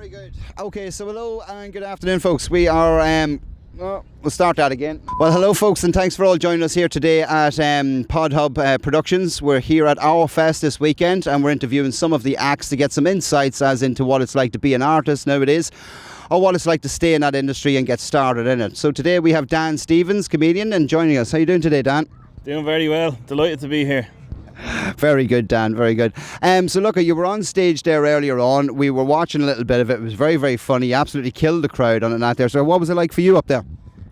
Very good. Okay, so hello and good afternoon, folks. We are, we'll start that again. Well, hello, folks, and thanks for all joining us here today at Podhub Productions. We're here at Aurfest this weekend, and we're interviewing some of the acts to get some insights as into what it's like to be an artist nowadays, or what it's like to stay in that industry and get started in it. So today we have Dan Stevens, comedian, and joining us. How are you doing today, Dan? Doing very well. Delighted to be here. Very good, Dan, very good. So look, you were on stage there earlier on. We were watching a little bit of it. It was very, very funny. You absolutely killed the crowd on it out there. So what was it like for you up there?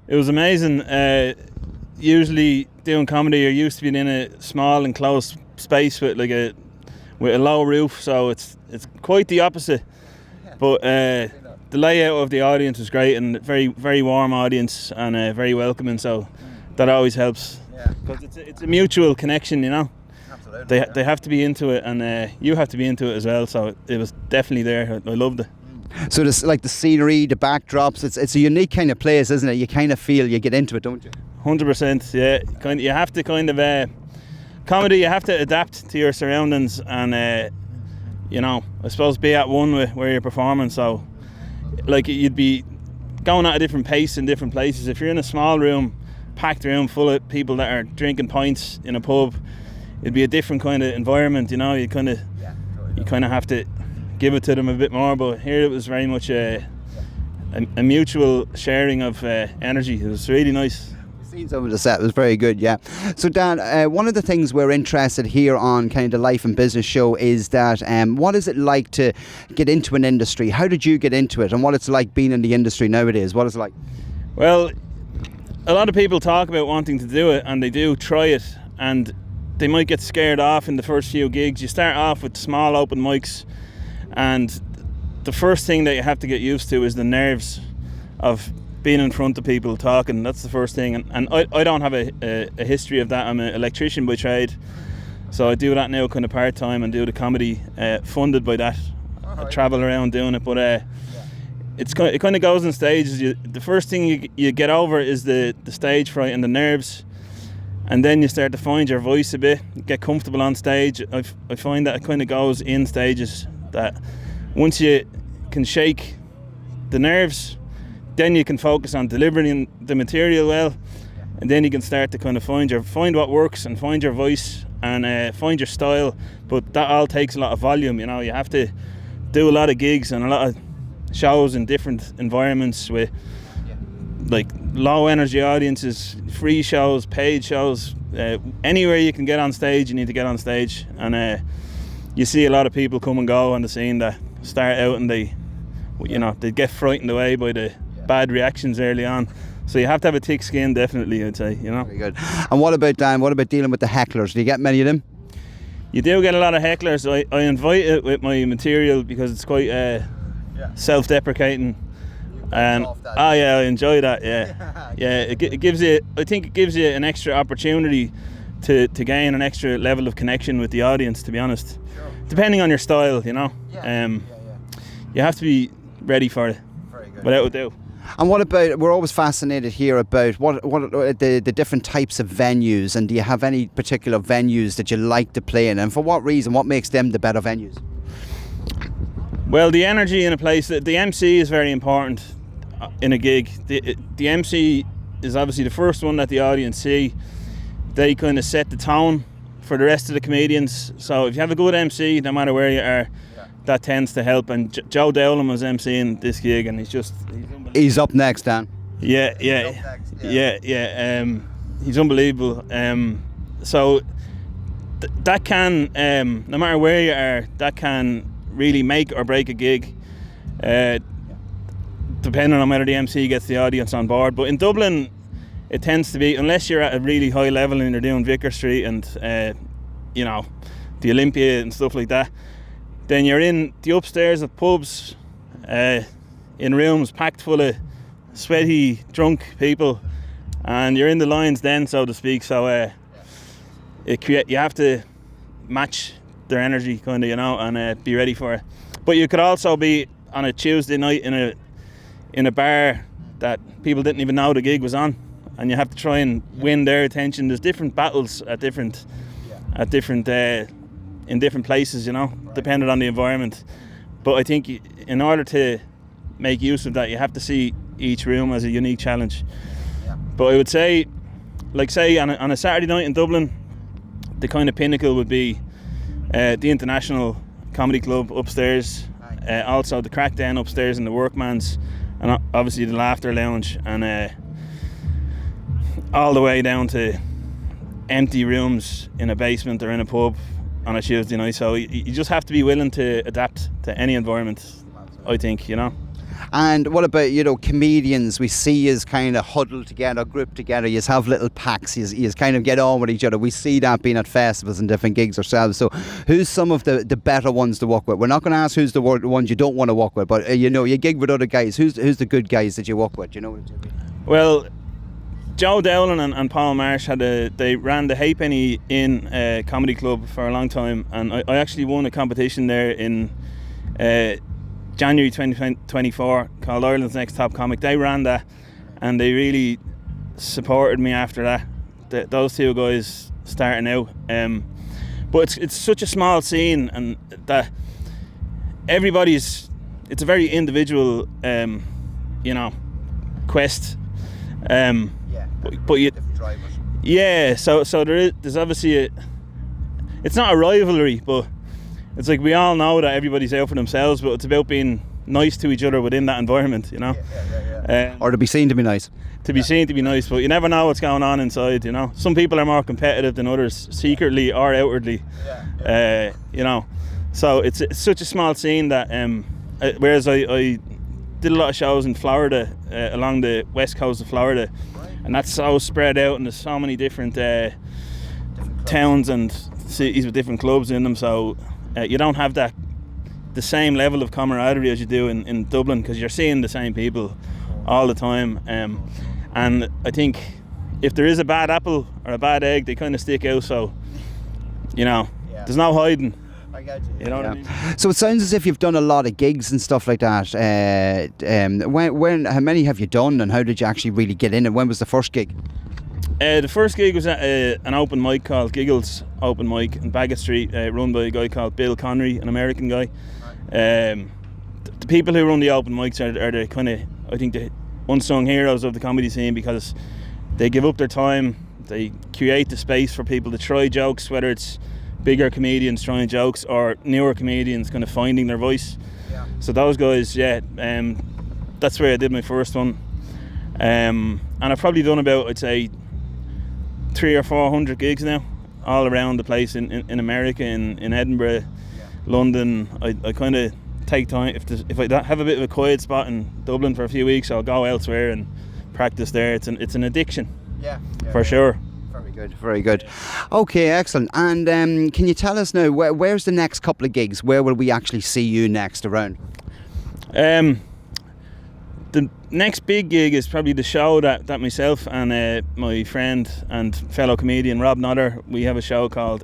It was amazing. Usually doing comedy, you're used to being in a small enclosed space with a low roof, so it's quite the opposite. But the layout of the audience was great, and very, very warm audience, and very welcoming, so that always helps. Because it's a mutual connection, you know. Absolutely. They have to be into it, and you have to be into it as well, so it was definitely there. I loved it. So this, like the scenery, the backdrops, it's a unique kind of place, isn't it? You kind of feel you get into it, don't you? 100%, yeah. You have to comedy, you have to adapt to your surroundings, and I suppose be at one with where you're performing. So like you'd be going at a different pace in different places. If you're in a small room, packed room full of people that are drinking pints in a pub, it'd be a different kind of environment, you know. You kind of have to give it to them a bit more, but here it was very much a mutual sharing of energy. It was really nice. Seen some of the set, it was very good, yeah. So Dan, one of the things we're interested here on kind of the Life and Business show is that what is it like to get into an industry? How did you get into it, and what it's like being in the industry nowadays? What is it like? Well, a lot of people talk about wanting to do it, and they do try it, and they might get scared off in the first few gigs. You start off with small open mics, and the first thing that you have to get used to is the nerves of being in front of people talking. That's the first thing, and I don't have a history of that. I'm an electrician by trade, so I do that now kind of part-time and do the comedy funded by that. I travel around doing it, but it kind of goes in stages. The first thing you get over is the stage fright and the nerves, and then you start to find your voice a bit, get comfortable on stage. I find that it kind of goes in stages, that once you can shake the nerves, then you can focus on delivering the material well, and then you can start to kind of find what works and find your voice and find your style. But that all takes a lot of volume, you know. You have to do a lot of gigs and a lot of shows in different environments with like low energy audiences, free shows, paid shows. Anywhere you can get on stage, you need to get on stage. And you see a lot of people come and go on the scene that start out and they get frightened away by the bad reactions early on. So you have to have a thick skin, definitely, I'd say, you know. Very good. And what about, Dan, what about dealing with the hecklers? Do you get many of them? You do get a lot of hecklers. I invite it with my material because it's quite self-deprecating. And I enjoy that. It gives you, I think it gives you an extra opportunity to gain an extra level of connection with the audience, to be honest. Sure. Depending on your style, you know. You have to be ready for it. Very good. Without a doubt. And what about, we're always fascinated here about what the different types of venues, and do you have any particular venues that you like to play in, and for what reason? What makes them the better venues? Well, the energy in a place, the MC is very important in a gig. The MC is obviously the first one that the audience see. They kind of set the tone for the rest of the comedians. So if you have a good MC, no matter where you are, that tends to help. And Joe Dowling was MCing this gig, and he's up next, Dan. He's unbelievable. So that can, no matter where you are, that can really make or break a gig, depending on whether the MC gets the audience on board. But in Dublin, it tends to be, unless you're at a really high level and you're doing Vicar Street and the Olympia and stuff like that, then you're in the upstairs of pubs, in rooms packed full of sweaty, drunk people, and you're in the lines then, so to speak. So you have to match their energy, kind of, you know, and be ready for it. But you could also be on a Tuesday night in a bar that people didn't even know the gig was on, and you have to try and win their attention. There's different battles in different places, you know, depending on the environment. But I think in order to make use of that. You have to see each room as a unique challenge. But I would say, like say on a Saturday night in Dublin, the kind of pinnacle would be the International Comedy Club upstairs, also the Crackdown upstairs and the Workman's, and obviously the Laughter Lounge, and all the way down to empty rooms in a basement or in a pub on a Tuesday night. So you just have to be willing to adapt to any environment, I think, you know. And what about, you know, comedians? We see you kind of huddle together, group together, you have little packs, you kind of get on with each other. We see that being at festivals and different gigs ourselves. So who's some of the better ones to work with? We're not going to ask who's the ones you don't want to work with, but you know, you gig with other guys. Who's the good guys that you work with? You know what I mean? Well, Joe Dowling and Paul Marsh they ran the Halfpenny Inn Comedy Club for a long time, and I actually won a competition there in January 2024 called Ireland's Next Top Comic. They ran that, and they really supported me after that. Those two guys starting out, but it's such a small scene, and that it's a very individual, you know, quest. But you, yeah. So there's obviously it's not a rivalry, but it's like we all know that everybody's out for themselves, but it's about being nice to each other within that environment, you know. Or to be seen to be nice. To be seen to be nice, but you never know what's going on inside, you know. Some people are more competitive than others, secretly or outwardly. You know. So it's such a small scene that whereas I did a lot of shows in Florida, along the west coast of Florida, and that's so spread out, and there's so many different towns and cities with different clubs in them, so you don't have the same level of camaraderie as you do in Dublin, because you're seeing the same people all the time, and I think if there is a bad apple or a bad egg, they kind of stick out, so you know, there's no hiding. I got you. You know what I mean? So it sounds as if you've done a lot of gigs and stuff like that. How many have you done, and how did you actually really get in? And when was the first gig? The first gig was at an open mic called Giggles Open Mic in Bagot Street, run by a guy called Bill Connery, an American guy. The people who run the open mics are the kind of, I think, the unsung heroes of the comedy scene, because they give up their time, they create the space for people to try jokes, whether it's bigger comedians trying jokes or newer comedians kind of finding their voice. So those guys, that's where I did my first one, and I've probably done about, I'd say, 300 or 400 gigs now, all around the place in America, in Edinburgh, London. I kind of take time, if I have a bit of a quiet spot in Dublin for a few weeks, I'll go elsewhere and practice there. It's an addiction, for sure. Very good. Okay, excellent. And can you tell us now, where's the next couple of gigs? Where will we actually see you next around? The next big gig is probably the show that myself and my friend and fellow comedian Rob Nodder, we have a show called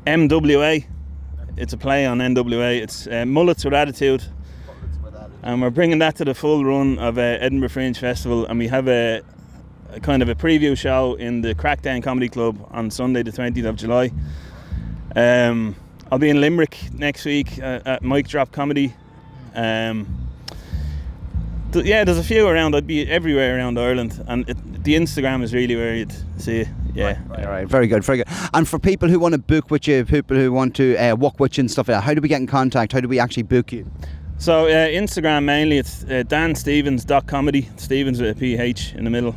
MWA. It's a play on NWA. It's Mullets with Attitude. And we're bringing that to the full run of Edinburgh Fringe Festival, and we have a kind of a preview show in the Crackdown Comedy Club on Sunday the 20th of July. I'll be in Limerick next week at Mic Drop Comedy. There's a few around. I'd be everywhere around Ireland, and the Instagram is really where you'd see it. All right, very good. And for people who want to book with you, people who want to work with you and stuff like that, how do we get in contact? How do we actually book you? So Instagram mainly, it's danstevens.comedy, Stevens with a PH in the middle.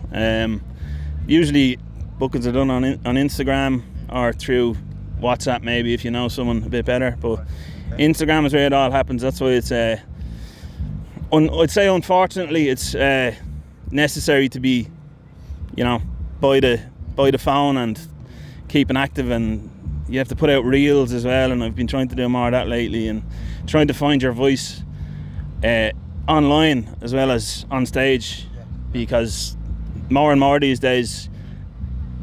Usually bookings are done on Instagram or through WhatsApp, maybe, if you know someone a bit better, but Instagram is where it all happens. That's why it's I'd say unfortunately it's necessary to be, you know, by the phone and keeping active, and you have to put out reels as well, and I've been trying to do more of that lately, and trying to find your voice online as well as on stage, because more and more these days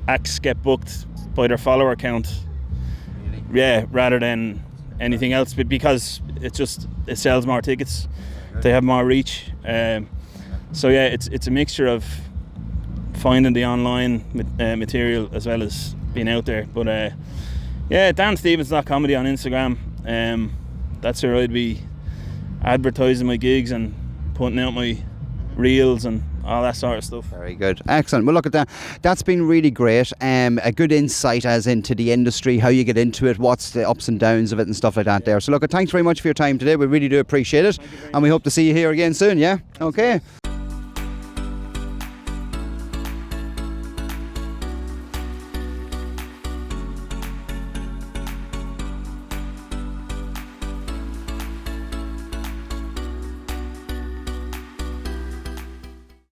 acts get booked by their follower count, rather than anything else, but because it sells more tickets, they have more reach, so it's a mixture of finding the online material as well as being out there, but danstevens.comedy on Instagram. That's where I'd be advertising my gigs and putting out my reels and all that sort of stuff. Very good. Excellent. Well, look at that. That's been really great. A good insight as into the industry, how you get into it, what's the ups and downs of it and stuff like that there. So look, thanks very much for your time today. We really do appreciate it. And we hope to see you here again soon, yeah? Okay.